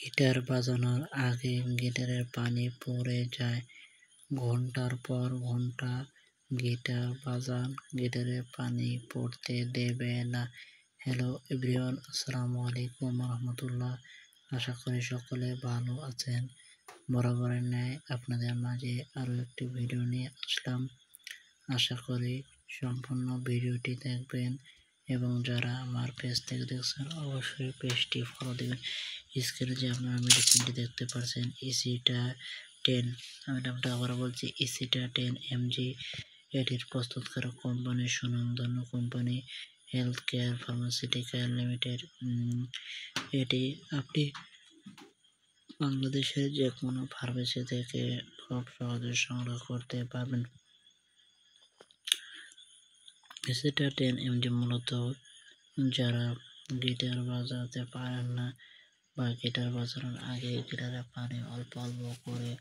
Guitar বাজানোর আগে গিটারের পানি পড়ে যায়। ঘন্টার পর ঘন্টা গিটার বাজান, গিটারে পানি পড়তে দেবে না। হ্যালো এভরিওয়ান, আসসালামু আলাইকুম রহমতুল্লাহ। আশা করি সকলে ভালো আছেন। বরাবরের ন্যায় আপনাদের মাঝে আরও একটি ভিডিও নিয়ে আসলাম। আশা করি সম্পূর্ণ ভিডিওটি দেখবেন এবং যারা আমার পেজ থেকে দেখছেন অবশ্যই পেজটি ফলো দেবেন। স্ক্রিনে যে আপনারা মেডিসিনটি দেখতে পাচ্ছেন ইসিটা 10, আমি নামটা আবার বলছি, ইসিটা 10 এমজি। এটির প্রস্তুতকারক কোম্পানি সুনন্দন্য company health care pharmaceutical limited. এটি আপনি বাংলাদেশের যে কোনো ফার্মেসি থেকে খুব সহজে সংগ্রহ করতে পারবেন। ইসিটা 10 এমজি মূলত যারা গিটার বাজাতে পারেন না বা গিটার বাজানোর আগে গিটারে পানি অল্প অল্প করে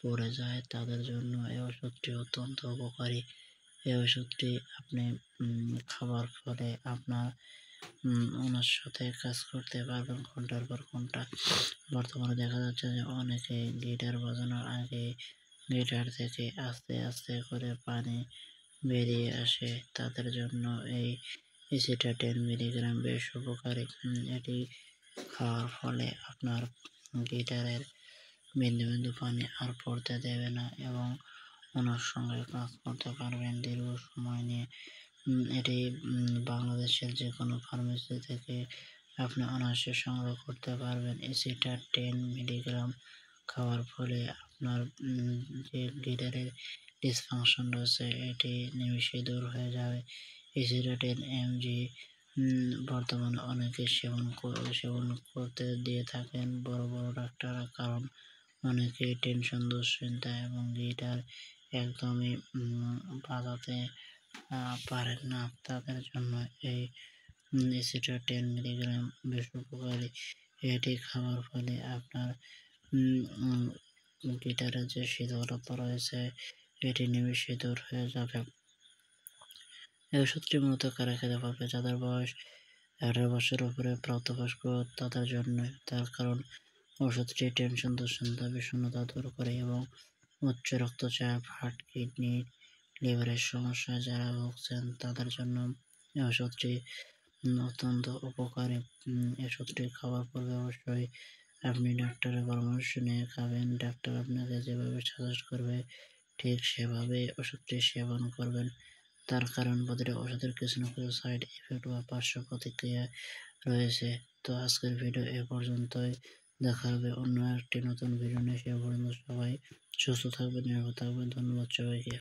পড়ে যায় তাদের জন্য এই ওষুধটি অত্যন্ত উপকারী। এই ওষুধটি আপনি খাবার ফলে আপনার ওনার সাথে কাজ করতে পারবেন ঘন্টার পর ঘন্টা। বর্তমানে দেখা যাচ্ছে যে অনেকে গিটার বাজানোর আগে গিটার থেকে আস্তে আস্তে করে পানি বেরিয়ে আসে, তাদের জন্য এই ইসিটা 10 মিলিগ্রাম বেশ উপকারী। এটি খাওয়ার ফলে আপনার গিটারের বিন্দু বিন্দু পানি আর পড়তে দেবে না এবং ওনার সঙ্গে কাজ করতে পারবেন দীর্ঘ সময় নিয়ে। এটি বাংলাদেশের যে কোনো ফার্মেসি থেকে আপনি অনায়াসে সংগ্রহ করতে পারবেন। ইসিটা 10 মিলিগ্রাম খাওয়ার ফলে আপনার যে গিটারের ডিসফাংশন রয়েছে এটি নিমিষে দূর হয়ে যাবে। ইসিটা 10 এমজি বর্তমানে অনেকে সেবন করতে দিয়ে থাকেন বড় বড় ডাক্তাররা, কারণ অনেকে টেনশন, দুশ্চিন্তা এবং গিটার একদমই বাজাতে পারেন না, তাদের জন্য এই ইসিটা 10 মিলিগ্রাম বেশ উপকারী। এটি খাওয়ার ফলে আপনার গিটারের যে শীতলতা রয়েছে এটি নিমিষে দূর হয়ে যাবে। এই ওষুধটি মূলত কারা খেতে পারবে? যাদের বয়স 18 বছরের উপরে প্রাপ্তবয়স্ক তাদের জন্য, তার কারণ ওষুধটি টেনশন, দুশ্চিন্তা, বিষণ্ণতা দূর করে এবং উচ্চ রক্তচাপ, হার্ট, কিডনি, লিভারের সমস্যায় যারা ভুগছেন তাদের জন্য এই ওষুধটি অত্যন্ত উপকারী। ওষুধটি খাওয়ার পূর্বে অবশ্যই আপনি ডাক্তারের পরামর্শ নিয়ে খাবেন। ডাক্তার আপনাকে যেভাবে সাজেস্ট করবে ঠিক সেভাবে ওষুধটি সেবন করবেন। তার কারণ প্রতিটা ওষুধের কিছু না কিছু সাইড ইফেক্ট বা পার্শ্ব প্রতিক্রিয়া রয়েছে। তো আজকের ভিডিও এ পর্যন্তই, দেখা হবে অন্য একটি নতুন ভিডিও নিয়ে। সে পর্যন্ত সবাই সুস্থ থাকবেন, নিরাপদ থাকবেন। ধন্যবাদ সবাইকে।